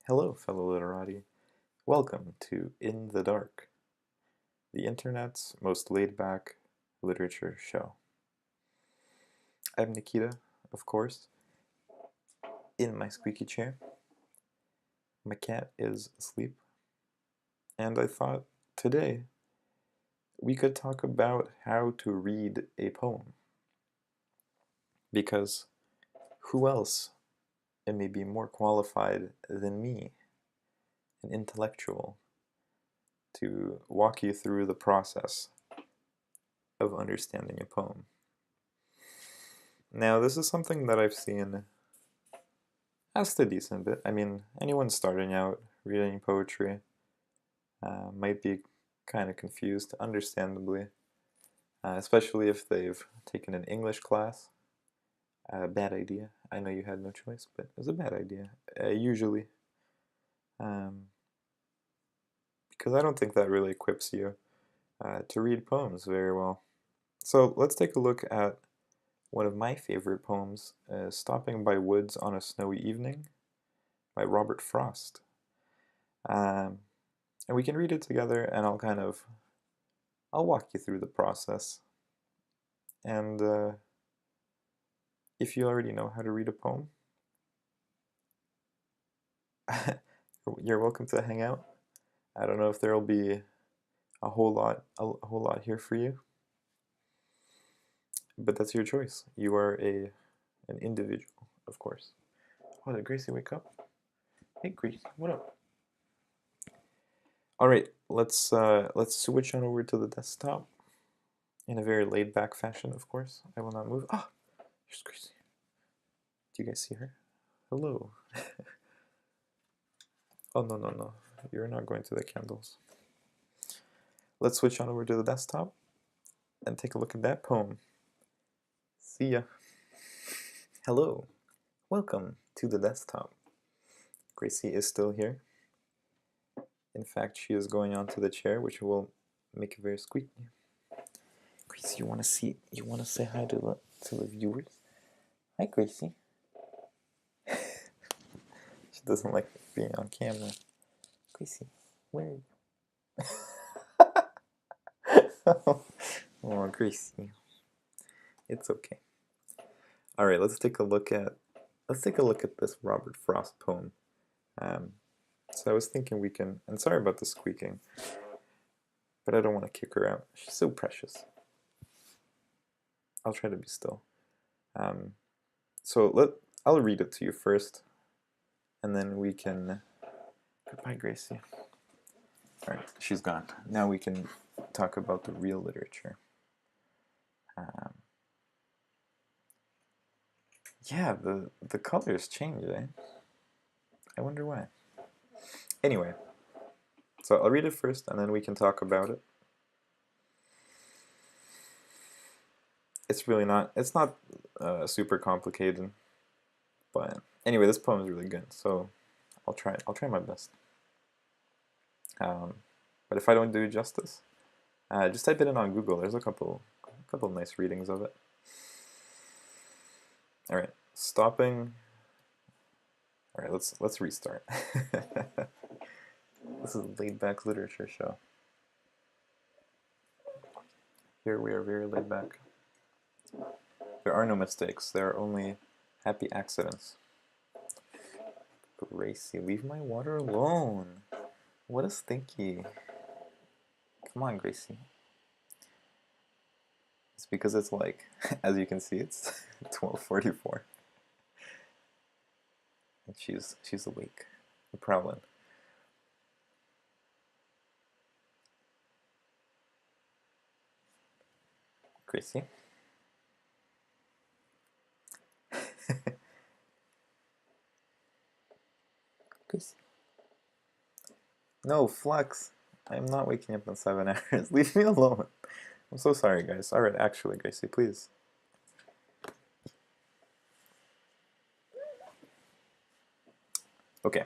Hello, fellow literati. Welcome to In the Dark, the internet's most laid-back literature show. I'm Nikita, of course, in my squeaky chair. My cat is asleep, and I thought today we could talk about how to read a poem. Because who else may be more qualified than me, an intellectual, to walk you through the process of understanding a poem. Now, this is something that I've seen asked a decent bit. I mean, anyone starting out reading poetry might be kind of confused, understandably, especially if they've taken an English class. Bad idea. I know you had no choice, but it was a bad idea, usually. Because I don't think that really equips you to read poems very well. So let's take a look at one of my favorite poems, Stopping by Woods on a Snowy Evening by Robert Frost. And we can read it together, and I'll walk you through the process. And if you already know how to read a poem, you're welcome to hang out. I don't know if there'll be a whole lot here for you, but that's your choice. You are an individual, of course. Oh, did Gracie wake up? Hey, Gracie, what up? All right, let's switch on over to the desktop in a very laid-back fashion, of course. I will not move. Ah, here's Gracie. Do you guys see her? Hello. Oh, no. You're not going to the candles. Let's switch on over to the desktop and take a look at that poem. See ya. Hello. Welcome to the desktop. Gracie is still here. In fact, she is going onto the chair, which will make it very squeaky. Gracie, you want to say hi to the viewers? Hi, Gracie. She doesn't like being on camera. Gracie, where are you? Oh, Gracie. It's okay. All right, let's take a look at this Robert Frost poem. So I was thinking we can, and sorry about the squeaking, but I don't want to kick her out. She's so precious. I'll try to be still. I'll read it to you first, and then we can. Goodbye, Gracie. All right, she's gone. Now we can talk about the real literature. Yeah, the colors change, eh? I wonder why. Anyway, so I'll read it first, and then we can talk about it. It's not super complicated, but anyway, this poem is really good, so I'll try my best. But if I don't do it justice, just type it in on Google. There's a couple nice readings of it. All right, stopping. All right, let's restart. This is a laid-back literature show. Here we are very laid back. There are no mistakes. There are only happy accidents. Gracie, leave my water alone. What a stinky. Come on, Gracie. It's because it's like, as you can see, it's 12:44. And she's awake. Prowling. Gracie? Gracie? No, Flux. I am not waking up in 7 hours. Leave me alone. I'm so sorry, guys. Alright, actually, Gracie, please. Okay.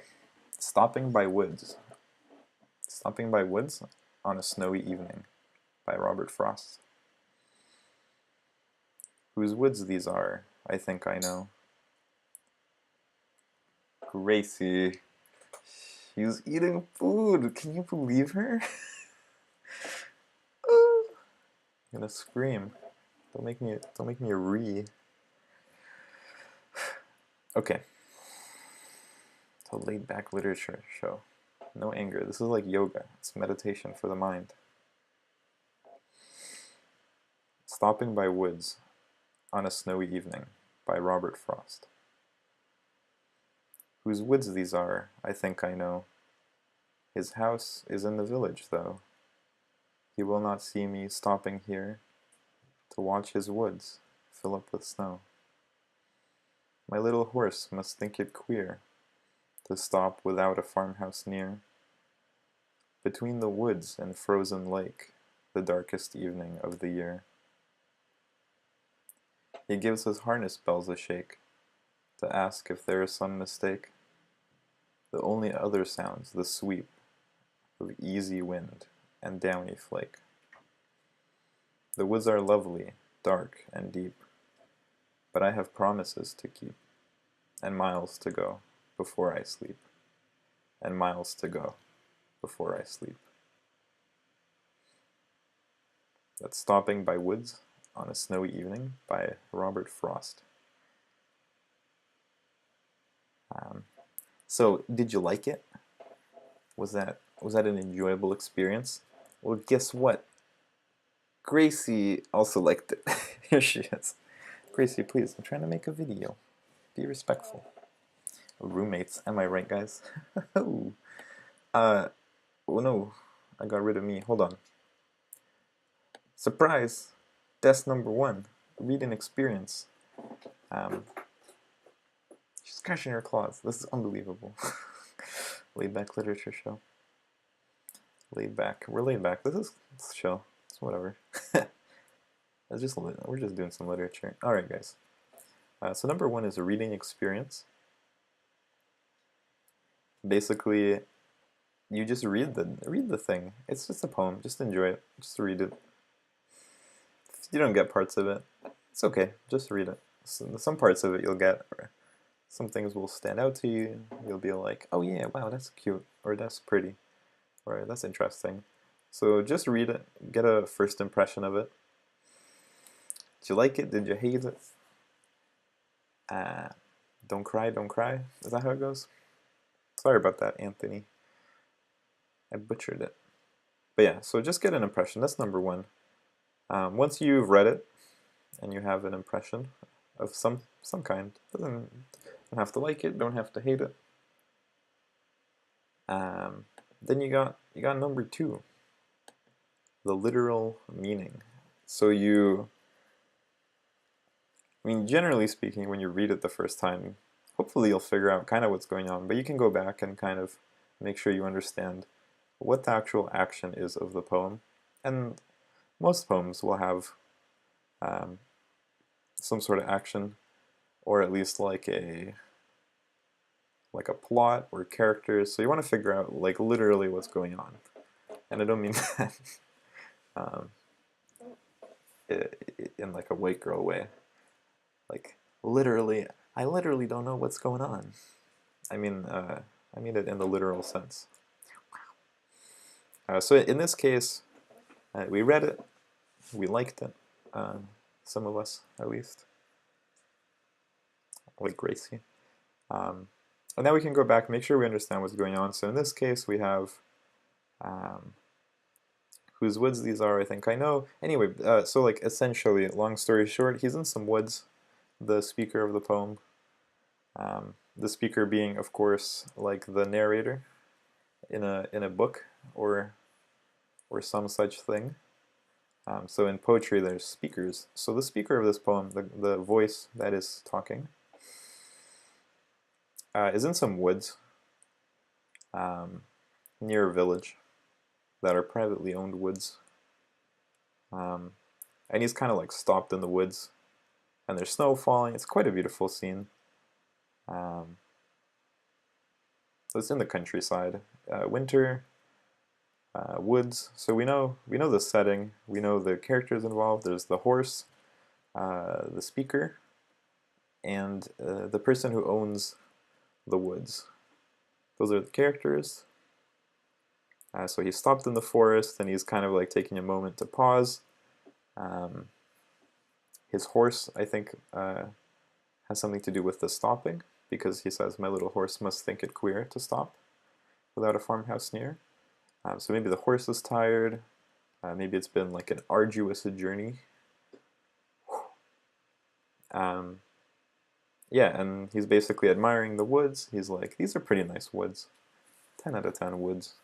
Stopping by Woods. Stopping by Woods on a Snowy Evening by Robert Frost. Whose woods these are, I think I know. Gracie. She's eating food. Can you believe her? I'm gonna scream. Don't make me a re. Okay. It's a laid back literature show. No anger. This is like yoga. It's meditation for the mind. Stopping by Woods on a Snowy Evening by Robert Frost. Whose woods these are, I think I know. His house is in the village, though. He will not see me stopping here to watch his woods fill up with snow. My little horse must think it queer to stop without a farmhouse near, between the woods and frozen lake, the darkest evening of the year. He gives his harness bells a shake to ask if there is some mistake. The only other sounds the sweep of easy wind and downy flake. The woods are lovely, dark and deep, but I have promises to keep, and miles to go before I sleep, and miles to go before I sleep. That's Stopping by Woods on a Snowy Evening by Robert Frost. So, did you like it? Was that an enjoyable experience? Well, guess what? Gracie also liked it. Here she is. Gracie, please, I'm trying to make a video. Be respectful. Roommates, am I right, guys? Oh, no, I got rid of me. Hold on. Surprise! Desk number 1, reading experience. She's crashing her claws. This is unbelievable. Laid back literature show. Laid back. We're laid back. This is chill. It's whatever. We're just doing some literature. All right, guys. So number 1 is a reading experience. Basically, you just read the thing. It's just a poem. Just enjoy it. Just read it. If you don't get parts of it, it's okay. Just read it. Some parts of it you'll get. Or some things will stand out to you. You'll be like, oh yeah, wow, that's cute, or that's pretty, or that's interesting. So just read it, get a first impression of it. Did you like it? Did you hate it? Don't cry, don't cry. Is that how it goes? Sorry about that, Anthony. I butchered it. But yeah, so just get an impression. That's number 1. Once you've read it and you have an impression of some kind, doesn't have to like it, don't have to hate it. Then you got number 2, the literal meaning. So generally speaking, when you read it the first time, hopefully you'll figure out kind of what's going on, but you can go back and kind of make sure you understand what the actual action is of the poem. And most poems will have some sort of action, or at least like a plot or characters. So you want to figure out like literally what's going on. And I don't mean that in like a white girl way. Like literally, I literally don't know what's going on. I mean it in the literal sense. So in this case, we read it, we liked it, some of us at least, like Gracie. And now we can go back, make sure we understand what's going on. So in this case, we have whose woods these are, I think I know. Anyway, so like essentially, long story short, he's in some woods, the speaker of the poem. The speaker being, of course, like the narrator in a book or some such thing. So in poetry, there's speakers. So the speaker of this poem, the voice that is talking, is in some woods near a village that are privately owned woods. And he's kind of like stopped in the woods, and there's snow falling. It's quite a beautiful scene. So it's in the countryside, winter, woods. So we know the setting. We know the characters involved. There's the horse, the speaker, and the person who owns the woods. Those are the characters. So he's stopped in the forest, and he's kind of like taking a moment to pause. His horse, I think, has something to do with the stopping, because he says, "My little horse must think it queer to stop without a farmhouse near." So maybe the horse is tired. Maybe it's been like an arduous journey. Yeah, and he's basically admiring the woods. He's like, "These are pretty nice woods. 10 out of 10 woods."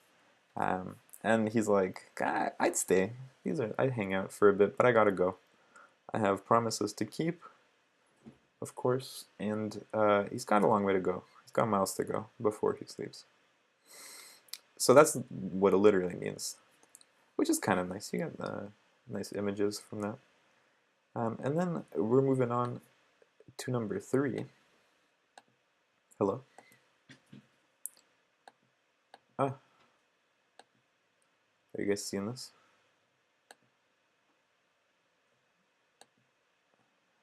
And he's like, "I'd stay. I'd hang out for a bit, but I gotta go. I have promises to keep, of course." And he's got a long way to go. He's got miles to go before he sleeps. So that's what it literally means, which is kind of nice. You get nice images from that. And then we're moving on to number 3. Hello? Ah, are you guys seeing this?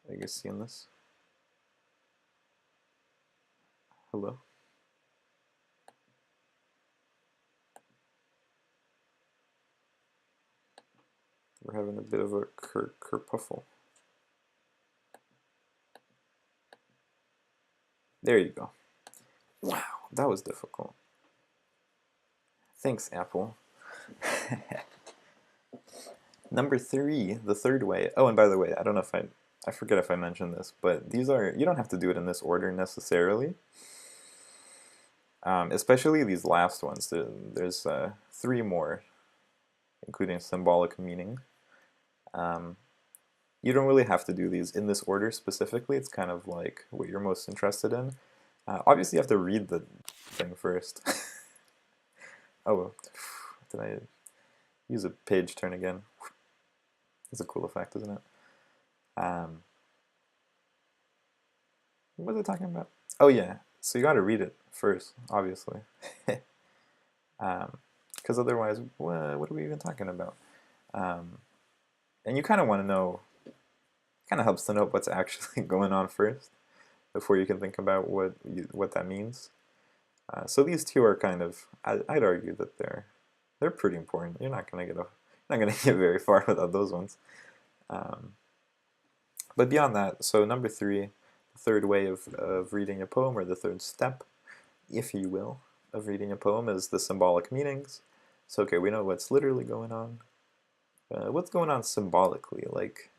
Are you guys seeing this? Hello? We're having a bit of a kerpuffle. There you go. Wow, that was difficult. Thanks, Apple. Number 3, the third way. Oh, and by the way, I don't know if I forget if I mentioned this, but these are, you don't have to do it in this order necessarily. Especially these last ones. There's 3 more, including symbolic meaning. You don't really have to do these in this order specifically. It's kind of like what you're most interested in. Obviously, you have to read the thing first. Oh, did I use a page turn again? That's a cool effect, isn't it? What was I talking about? Oh yeah, so you got to read it first, obviously. Because otherwise, what are we even talking about? And you kind of want to know, kind of helps to know what's actually going on first before you can think about what that means. So these 2 are kind of, I'd argue that they're pretty important. You're not gonna get very far without those ones. But beyond that, so number 3, the third way of reading a poem, or the third step, if you will, of reading a poem, is the symbolic meanings. So okay, we know what's literally going on. What's going on symbolically? Like,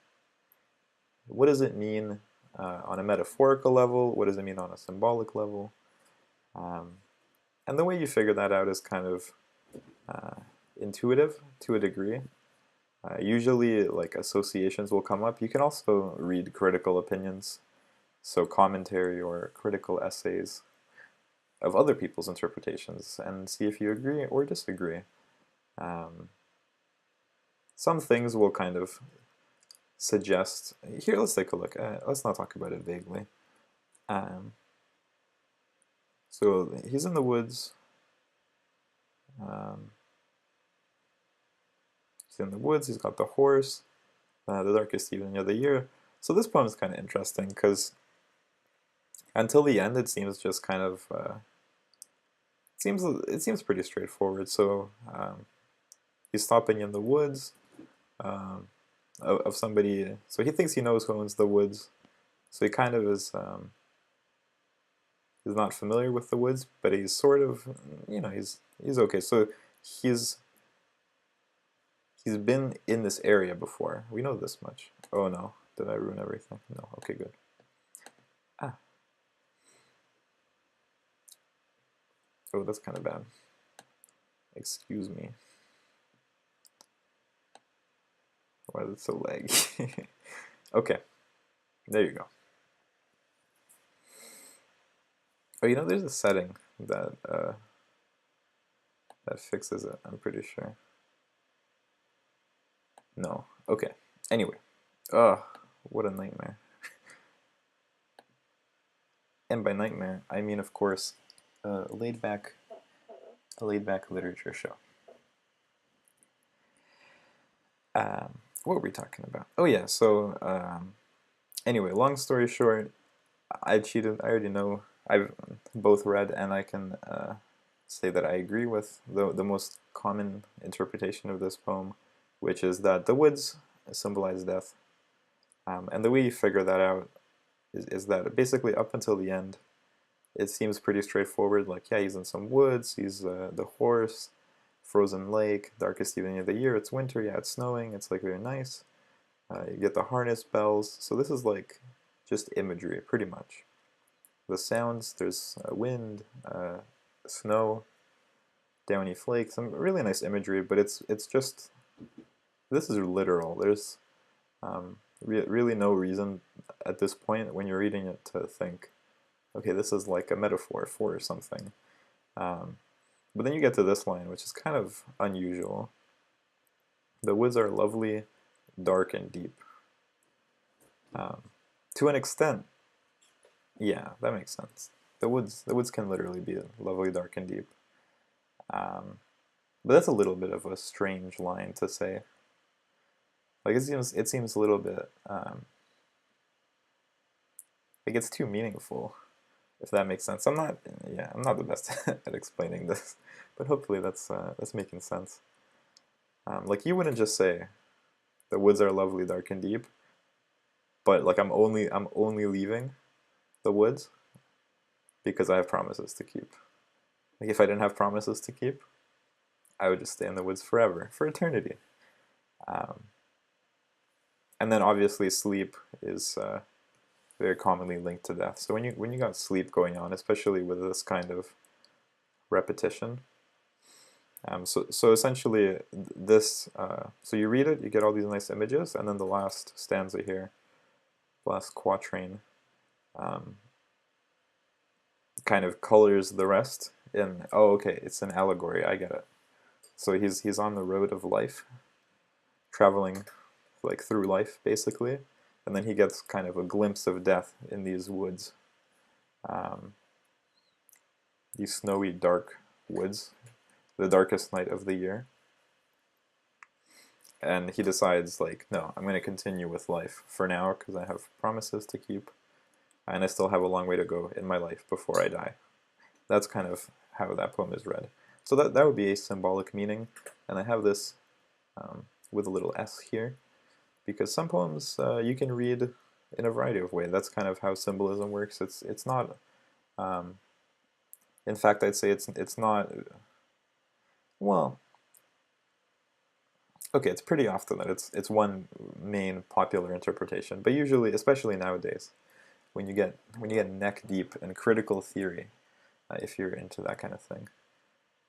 what does it mean on a metaphorical level? What does it mean on a symbolic level? And the way you figure that out is kind of intuitive to a degree. Usually, like, associations will come up. You can also read critical opinions, so commentary or critical essays of other people's interpretations, and see if you agree or disagree. Some things will kind of suggest, here, let's take a look. Let's not talk about it vaguely. So he's in the woods. He's in the woods, he's got the horse, the darkest evening of the year. So this poem is kind of interesting, because until the end it seems just kind of, it seems pretty straightforward. So he's stopping in the woods of somebody, so he thinks he knows who owns the woods, so he kind of is not familiar with the woods, but he's sort of, he's okay. So he's been in this area before. We know this much. Oh no, did I ruin everything? No, okay, good. Oh, that's kind of bad. Excuse me. Why is it so laggy? Okay, there you go. Oh, there's a setting that that fixes it, I'm pretty sure. No, okay. Anyway, what a nightmare. And by nightmare, I mean, of course, a laid back literature show. What were we talking about? Oh yeah, so anyway, long story short, I cheated. I already know. I've both read, and I can say that I agree with the most common interpretation of this poem, which is that the woods symbolize death. And the way you figure that out is that basically up until the end, it seems pretty straightforward. Like, yeah, he's in some woods, he's the horse, frozen lake, darkest evening of the year, it's winter, yeah, it's snowing, it's like very nice. You get the harness bells, so this is like just imagery, pretty much. The sounds, there's wind, snow, downy flakes, some really nice imagery, but it's just, this is literal. There's really no reason at this point when you're reading it to think, okay, this is like a metaphor for something. But then you get to this line, which is kind of unusual. The woods are lovely, dark, and deep. To an extent, yeah, that makes sense. The woods can literally be lovely, dark, and deep. But that's a little bit of a strange line to say. Like it seems a little bit like it's too meaningful, if that makes sense. I'm not the best at explaining this, but hopefully that's making sense. Like you wouldn't just say, the woods are lovely, dark, and deep, but like I'm only leaving the woods because I have promises to keep. Like if I didn't have promises to keep, I would just stay in the woods forever, for eternity. And then obviously sleep is very commonly linked to death. So when you got sleep going on, especially with this kind of repetition, so essentially this, so you read it, you get all these nice images, and then the last stanza here, last quatrain, kind of colors the rest in, oh, okay, it's an allegory, I get it. So he's on the road of life, traveling like through life basically, and then he gets kind of a glimpse of death in these woods, these snowy dark woods, the darkest night of the year, and he decides like, no, I'm going to continue with life for now because I have promises to keep and I still have a long way to go in my life before I die. That's kind of how that poem is read. So that would be a symbolic meaning, and I have this with a little s here, because some poems you can read in a variety of ways. That's kind of how symbolism works. It's not, in fact, I'd say it's not, well, okay, it's pretty often that it's one main popular interpretation, but usually, especially nowadays, when you get neck deep in critical theory, if you're into that kind of thing,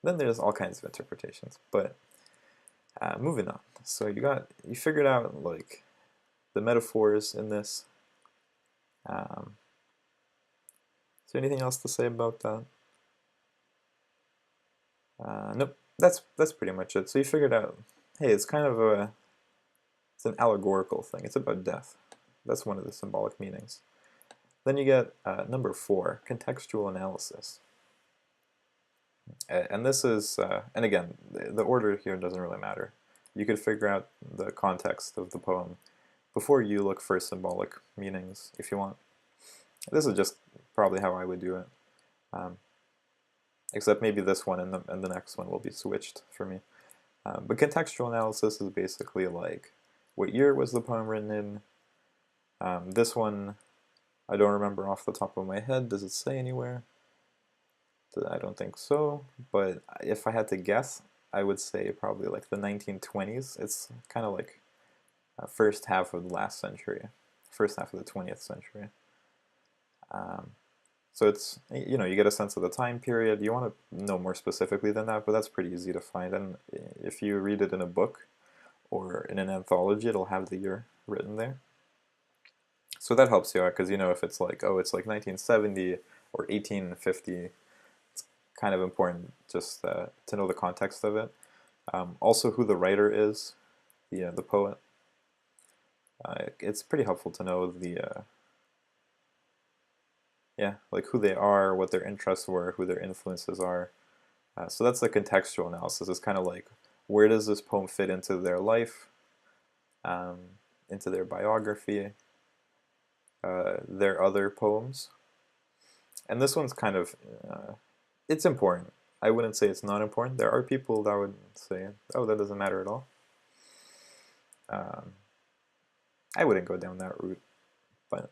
then there's all kinds of interpretations. But moving on. So you figured out like the metaphors in this. Is there anything else to say about that? Nope. That's pretty much it. So you figured out, hey, it's kind of it's an allegorical thing. It's about death. That's one of the symbolic meanings. Then you get number 4, contextual analysis. And this is, and again, the order here doesn't really matter. You could figure out the context of the poem before you look for symbolic meanings if you want. This is just probably how I would do it. Except maybe this one and the next one will be switched for me. But contextual analysis is basically like, what year was the poem written in? This one, I don't remember off the top of my head. Does it say anywhere? I don't think so, but if I had to guess, I would say probably like the 1920s. It's kind of like first half of the last century, first half of the 20th century. So it's, you know, you get a sense of the time period. You want to know more specifically than that, but that's pretty easy to find. And if you read it in a book or in an anthology, it'll have the year written there. So that helps you out because, you know, if it's like, oh, it's like 1970 or 1850, kind of important just to know the context of it. Also who the writer is, the poet. It's pretty helpful to know like who they are, what their interests were, who their influences are. So that's the contextual analysis. It's kind of like, where does this poem fit into their life, into their biography, their other poems. And this one's kind of, it's important. I wouldn't say it's not important. There are people that would say, oh, that doesn't matter at all. I wouldn't go down that route, but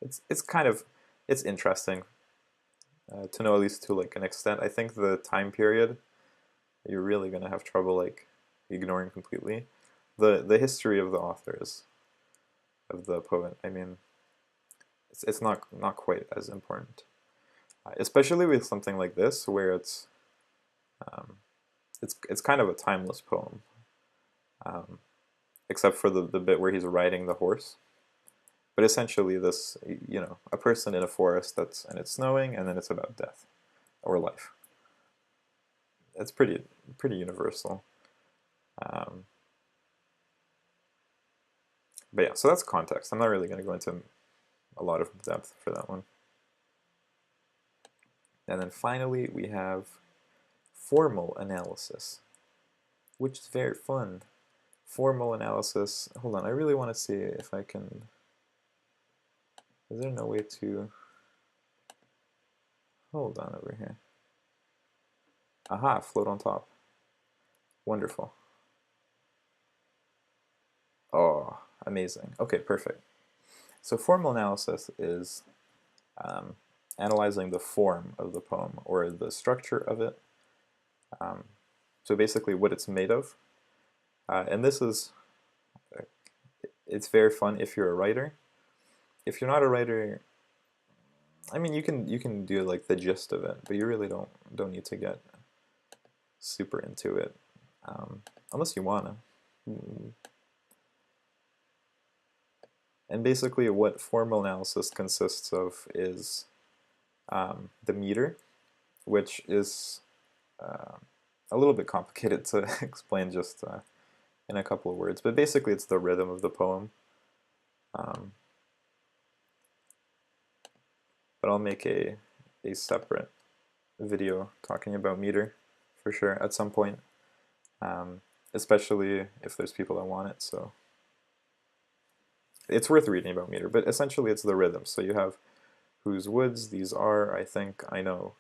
it's kind of, it's interesting to know, at least to like an extent. I think the time period, you're really gonna have trouble like ignoring completely. The history of the authors of the poet, I mean, it's not quite as important, especially with something like this where um, it's kind of a timeless poem, except for the bit where he's riding the horse. But essentially, this, you know, a person in a forest and it's snowing, and then it's about death or life. It's pretty universal. But yeah, so that's context. I'm not really going to go into a lot of depth for that one. And then finally, we have formal analysis, which is very fun. Formal analysis. Hold on, I really want to see if I can. Is there no way to. Hold on over here. Aha, float on top. Wonderful. Oh, amazing. Okay, perfect. So formal analysis is analyzing the form of the poem or the structure of it. So basically what it's made of. And this is, it's very fun if you're a writer. If you're not a writer, I mean, you can do like the gist of it, but you really don't need to get super into it, unless you wanna. And basically what formal analysis consists of is the meter, which is a little bit complicated to explain just in a couple of words, but basically it's the rhythm of the poem. But I'll make a separate video talking about meter for sure at some point, especially if there's people that want it. So it's worth reading about meter, but essentially it's the rhythm. So you have whose woods these are, I think, I know.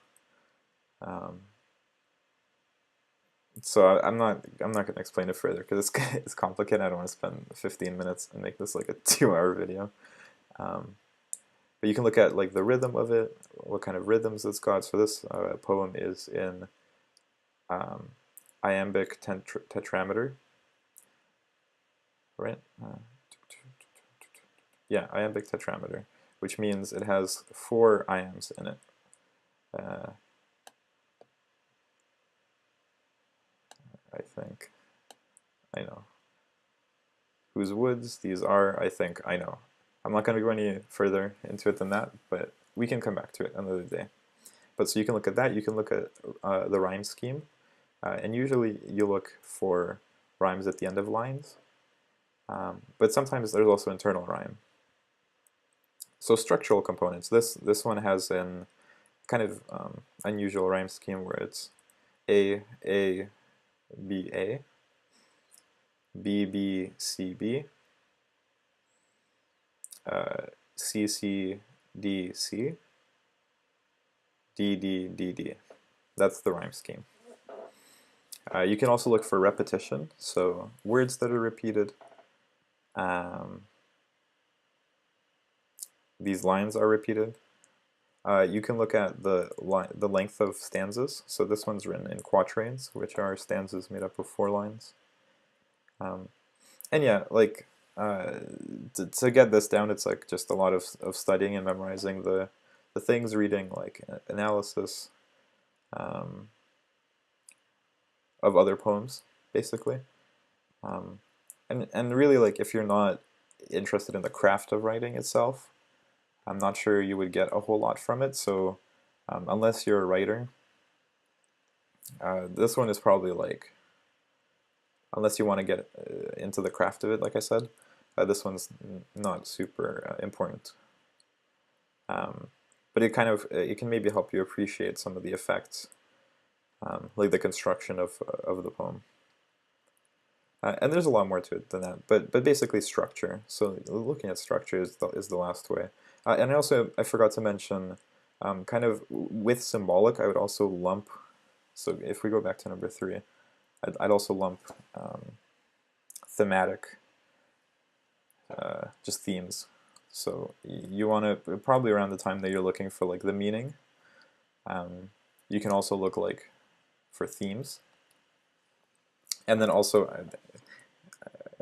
So I'm not going to explain it further because it's complicated. I don't want to spend 15 minutes and make this like a 2-hour video. But you can look at like the rhythm of it, what kind of rhythms it's got. So this poem is in iambic tetrameter, right? Yeah, iambic tetrameter, which means it has 4 iambs in it. I think I know. Whose woods these are, I think I know. I'm not going to go any further into it than that, but we can come back to it another day. But so you can look at that, you can look at the rhyme scheme, and usually you look for rhymes at the end of lines, but sometimes there's also internal rhyme. So structural components, this one has an kind of unusual rhyme scheme where it's A, B, A, B, B, C, B, C, C, D, C, D, D, D, D. That's the rhyme scheme. You can also look for repetition, so words that are repeated. These lines are repeated. You can look at the length of stanzas. So this one's written in quatrains, which are stanzas made up of 4 lines. And yeah, like to get this down, it's like just a lot of studying and memorizing the things, reading like analysis of other poems, basically. And really, like, if you're not interested in the craft of writing itself, I'm not sure you would get a whole lot from it. So unless you're a writer, this one is probably like, unless you want to get into the craft of it, like I said, this one's not super important. But it kind of, it can maybe help you appreciate some of the effects, like the construction of the poem. And there's a lot more to it than that, but basically structure. So looking at structure is the last way. And I forgot to mention, kind of with symbolic, I would also lump So if we go back to number 3, I'd also lump thematic, just themes. So you want to, probably around the time that you're looking for like the meaning, you can also look like for themes. And then also,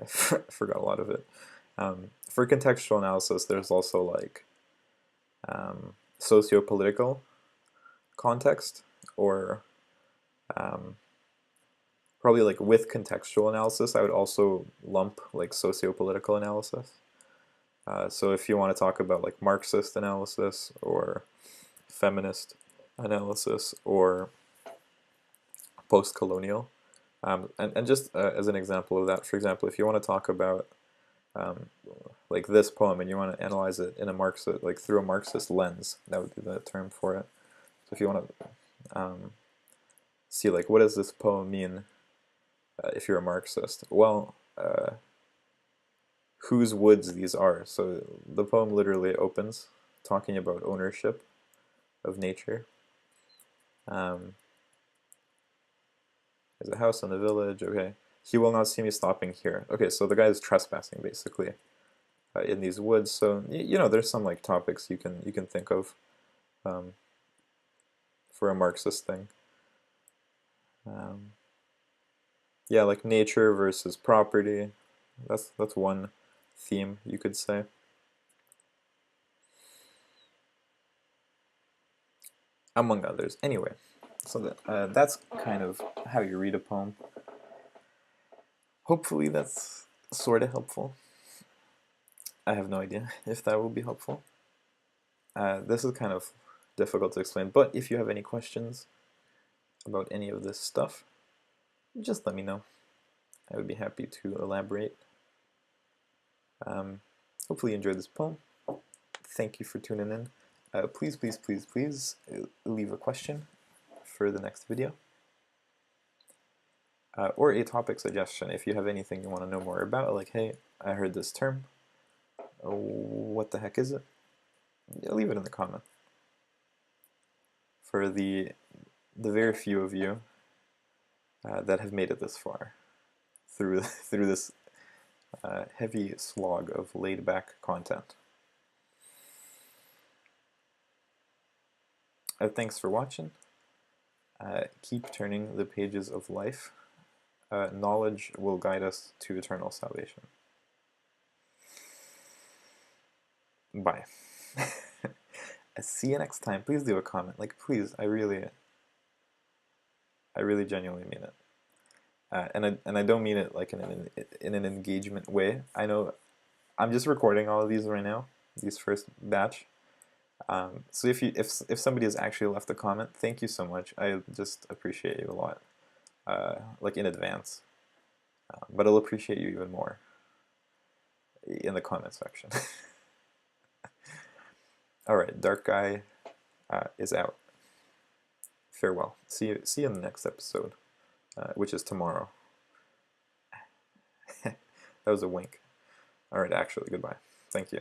I forgot a lot of it. For contextual analysis, there's also like socio-political context, or probably like with contextual analysis, I would also lump like socio-political analysis. So if you want to talk about like Marxist analysis or feminist analysis or post-colonial, and just as an example of that, for example, if you want to talk about like this poem and you want to analyze it in a Marxist, like through a Marxist lens, that would be the term for it. So if you want to see like what does this poem mean if you're a Marxist, well, whose woods these are. So the poem literally opens talking about ownership of nature. There's a house in the village. Okay, he will not see me stopping here. Okay, so the guy is trespassing basically in these woods. So you know, there's some like topics you can think of for a Marxist thing. Yeah, like nature versus property. That's one theme, you could say. Among others. Anyway, so that's kind of how you read a poem. Hopefully that's sort of helpful. I have no idea if that will be helpful. This is kind of difficult to explain, but if you have any questions about any of this stuff, just let me know. I would be happy to elaborate. Hopefully you enjoyed this poem. Thank you for tuning in. Please, please, please, please leave a question for the next video. Or a topic suggestion if you have anything you want to know more about, like, hey, I heard this term. What the heck is it? Leave it in the comment. For the very few of you that have made it this far through this heavy slog of laid-back content. Thanks for watching. Keep turning the pages of life. Knowledge will guide us to eternal salvation. Bye. See you next time. Please leave a comment. Like, please, I really genuinely mean it. And I don't mean it like in an engagement way. I know I'm just recording all of these right now, these first batch. So if somebody has actually left a comment, thank you so much. I just appreciate you a lot, like in advance. But I'll appreciate you even more in the comment section. All right, Dark Guy is out. Farewell. See you in the next episode, which is tomorrow. That was a wink. All right, actually, goodbye. Thank you.